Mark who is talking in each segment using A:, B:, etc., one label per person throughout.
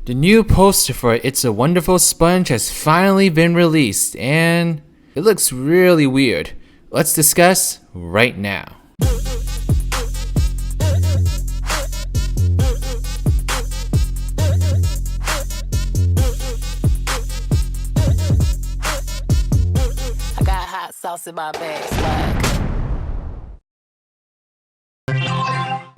A: The new poster for It's a Wonderful Sponge has finally been released, and it looks really weird. Let's discuss right now.
B: I got hot sauce in my bag, swag.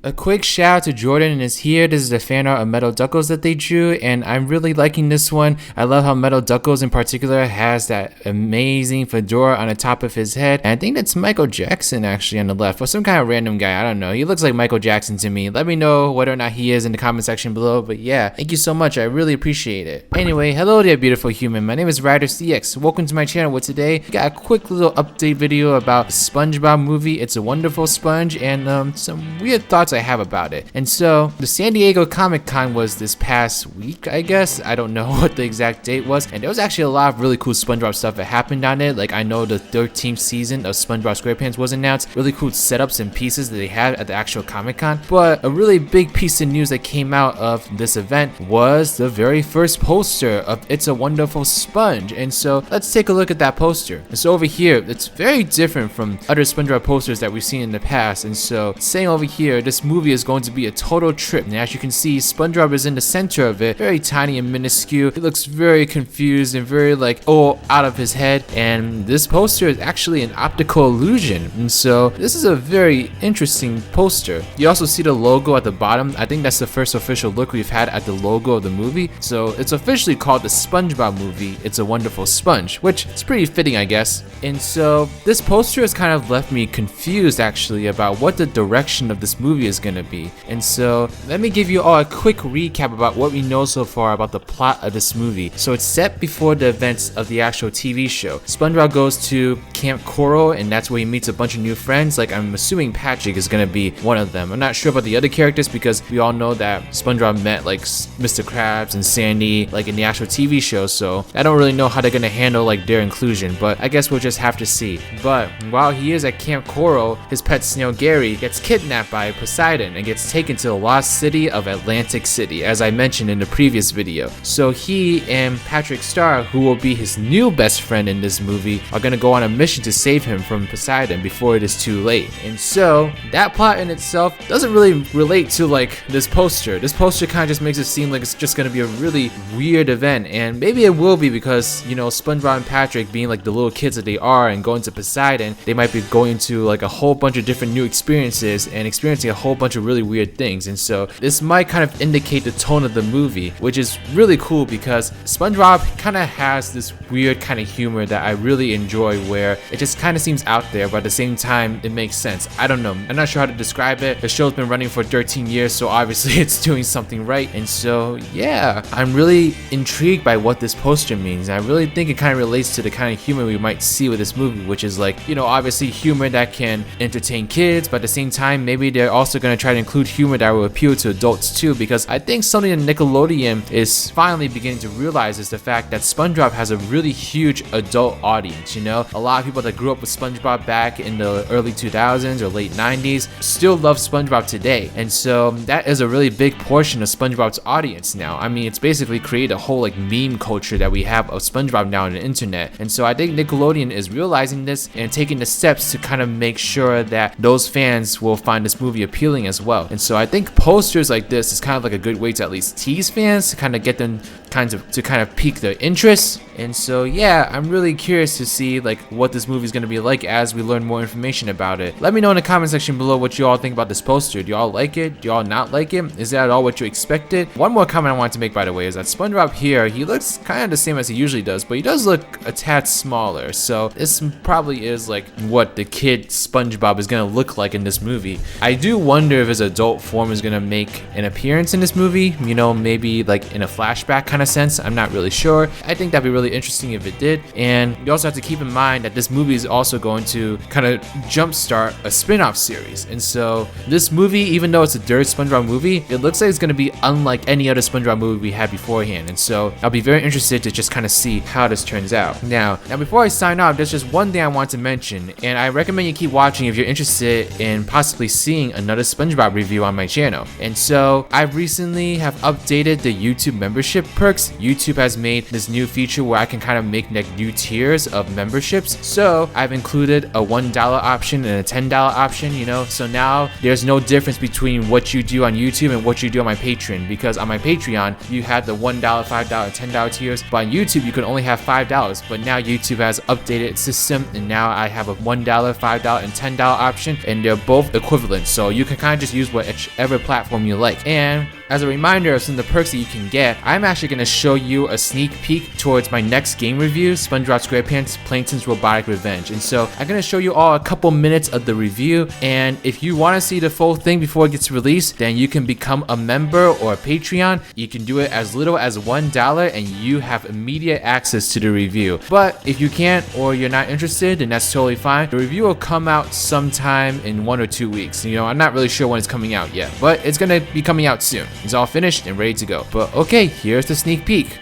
A: A quick shout out to Jordan is here. This is the fan art of Metal Duckles that they drew, and I'm really liking this one. I love how Metal Duckles in particular has that amazing fedora on the top of his head. And I think that's Michael Jackson actually on the left, or some kind of random guy. I don't know. He looks like Michael Jackson to me. Let me know whether or not he is in the comment section below. But yeah, thank you so much. I really appreciate it. Anyway, hello there, beautiful human. My name is RidersDX. Welcome to my channel. Where today we got a quick little update video about Spongebob Movie. It's a Wonderful Sponge, and some weird thoughts I have about it. And so the San Diego Comic-Con was this past week, I guess. I don't know what the exact date was, and there was actually a lot of really cool SpongeBob stuff that happened on it. Like, I know the 13th season of SpongeBob Squarepants was announced. Really cool setups and pieces that they had at the actual Comic-Con. But a really big piece of news that came out of this event was the very first poster of It's a Wonderful Sponge. And so let's take a look at that poster. And so over here, it's very different from other SpongeBob posters that we've seen in the past. And so saying over here, this movie is going to be a total trip. And as you can see, SpongeBob is in the center of it, very tiny and minuscule. He looks very confused and very out of his head. And this poster is actually an optical illusion. And so this is a very interesting poster. You also see the logo at the bottom. I think that's the first official look we've had at the logo of the movie. So it's officially called the Spongebob Movie, It's a Wonderful Sponge, which is pretty fitting, I guess. And so this poster has kind of left me confused actually about what the direction of this movie is going to be. And so let me give you all a quick recap about what we know so far about the plot of this movie. So it's set before the events of the actual TV show. SpongeBob goes to Camp Coral, and that's where he meets a bunch of new friends. Like, I'm assuming Patrick is gonna be one of them. I'm not sure about the other characters because we all know that SpongeBob met like Mr. Krabs and Sandy like in the actual TV show, so I don't really know how they're gonna handle like their inclusion, but I guess we'll just have to see. But while he is at Camp Coral, his pet snail Gary gets kidnapped by Poseidon and gets taken to the lost city of Atlantic City, as I mentioned in the previous video. So he and Patrick Star, who will be his new best friend in this movie, are gonna go on a mission to save him from Poseidon before it is too late. And so that plot in itself doesn't really relate to like this poster. This poster kind of just makes it seem like it's just gonna be a really weird event, and maybe it will be because, you know, SpongeBob and Patrick being like the little kids that they are and going to Poseidon, they might be going to like a whole bunch of different new experiences and experiencing a whole bunch of really weird things. And so this might kind of indicate the tone of the movie, which is really cool because SpongeBob kind of has this weird kind of humor that I really enjoy, where it just kind of seems out there, but at the same time it makes sense. I don't know, I'm not sure how to describe it. The show's been running for 13 years, so obviously it's doing something right. And so yeah, I'm really intrigued by what this poster means. I really think it kind of relates to the kind of humor we might see with this movie, which is like, you know, obviously humor that can entertain kids, but at the same time maybe they're also going to try to include humor that will appeal to adults too, because I think something that Nickelodeon is finally beginning to realize is the fact that SpongeBob has a really huge adult audience. You know, a lot of people that grew up with SpongeBob back in the early 2000s or late 90s still love SpongeBob today, and so that is a really big portion of SpongeBob's audience now. I mean, it's basically created a whole like meme culture that we have of SpongeBob now on the internet, and so I think Nickelodeon is realizing this and taking the steps to kind of make sure that those fans will find this movie appealing as well. And so I think posters like this is kind of like a good way to at least tease fans, to kind of get them to kind of pique their interest. And so yeah, I'm really curious to see like what this movie is going to be like as we learn more information about it. Let me know in the comment section below what you all think about this poster. Do y'all like it? Do y'all not like it? Is that at all what you expected? One more comment I wanted to make, by the way, is that SpongeBob here, he looks kind of the same as he usually does, but he does look a tad smaller. So this probably is like what the kid SpongeBob is going to look like in this movie. I do wonder if his adult form is going to make an appearance in this movie, you know, maybe like in a flashback kind of sense. I'm not really sure. I think that'd be really interesting if it did. And you also have to keep in mind that this this movie is also going to kind of jumpstart a spin-off series. And so this movie, even though it's a third SpongeBob movie, it looks like it's going to be unlike any other SpongeBob movie we had beforehand. And so I'll be very interested to just kind of see how this turns out. Now before I sign off, there's just one thing I want to mention, and I recommend you keep watching if you're interested in possibly seeing another SpongeBob review on my channel. And so I recently have updated the YouTube membership perks. YouTube has made this new feature where I can kind of make like new tiers of memberships. So I've included a $1 option and a $10 option, you know, so now there's no difference between what you do on YouTube and what you do on my Patreon, because on my Patreon you had the $1, $5, $10 tiers, but on YouTube you can only have $5. But now YouTube has updated its system, and now I have a $1, $5, and $10 option, and they're both equivalent, so you can kind of just use whichever platform you like. And as a reminder of some of the perks that you can get, I'm actually going to show you a sneak peek towards my next game review, SpongeBob Squarepants Plankton's Robotic Revenge. And so I'm going to show you all a couple minutes of the review, and if you want to see the full thing before it gets released, then you can become a member or a Patreon. You can do it as little as $1 and you have immediate access to the review. But if you can't or you're not interested, then that's totally fine. The review will come out sometime in 1 or 2 weeks. You know, I'm not really sure when it's coming out yet, but it's going to be coming out soon. It's all finished and ready to go. But okay, here's the sneak peek.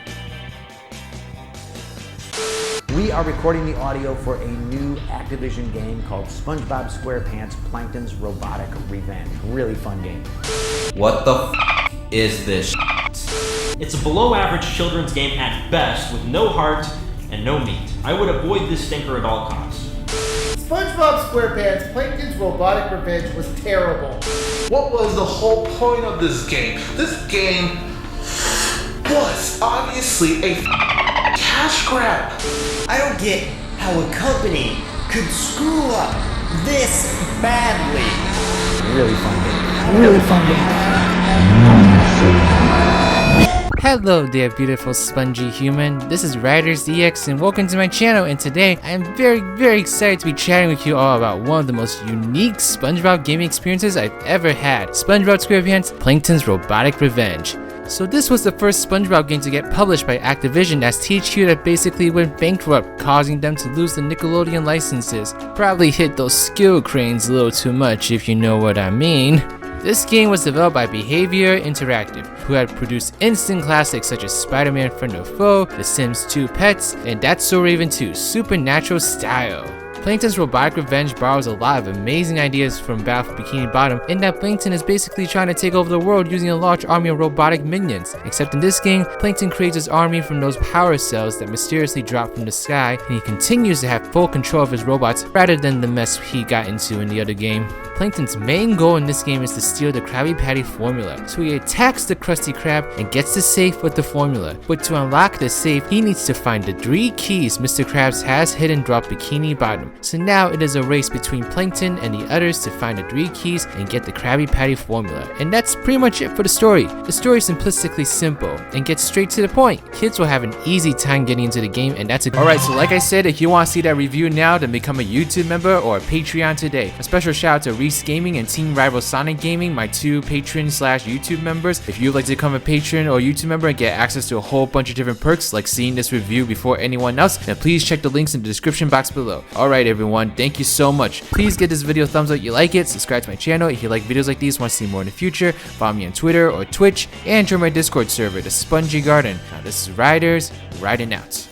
C: We are recording the audio for a new Activision game called SpongeBob SquarePants Plankton's Robotic Revenge. Really fun game.
D: What the is this?
E: It's a below-average children's game at best, with no heart and no meat. I would avoid this stinker at all costs.
F: SpongeBob SquarePants Plankton's Robotic Revenge was terrible.
G: What was the whole point of this game? This game was obviously a cash grab.
H: I don't get how a company could screw up this badly.
C: Really fun game. Really fun game.
A: Hello there, beautiful spongy human. This is RidersDX and welcome to my channel, and today I am very excited to be chatting with you all about one of the most unique SpongeBob gaming experiences I've ever had, SpongeBob SquarePants Plankton's Robotic Revenge. So this was the first SpongeBob game to get published by Activision, as THQ that basically went bankrupt, causing them to lose the Nickelodeon licenses. Probably hit those skill cranes a little too much, if you know what I mean. This game was developed by Behavior Interactive, who had produced instant classics such as Spider-Man Friend or Foe, The Sims 2 Pets, and That's So Raven 2 Supernatural Style. Plankton's Robotic Revenge borrows a lot of amazing ideas from Battle for Bikini Bottom, in that Plankton is basically trying to take over the world using a large army of robotic minions. Except in this game, Plankton creates his army from those power cells that mysteriously drop from the sky, and he continues to have full control of his robots rather than the mess he got into in the other game. Plankton's main goal in this game is to steal the Krabby Patty formula, so he attacks the Krusty Krab and gets the safe with the formula. But to unlock the safe, he needs to find the 3 keys Mr. Krabs has hidden throughout Bikini Bottom. So now it is a race between Plankton and the others to find the 3 keys and get the Krabby Patty formula. And that's pretty much it for the story. The story is simplistically simple and gets straight to the point. Kids will have an easy time getting into the game, and that's a Alright, so like I said, if you want to see that review now, then become a YouTube member or a Patreon today. A special shout out to Reese Gaming and Team Rival Sonic Gaming, my 2 patron/YouTube members. If you'd like to become a patron or YouTube member and get access to a whole bunch of different perks like seeing this review before anyone else, then please check the links in the description box below. Alright everyone, thank you so much. Please give this video a thumbs up if you like it, subscribe to my channel if you like videos like these, want to see more in the future, follow me on Twitter or Twitch, and join my Discord server, the Spongy Garden. Now this is Riders, riding out.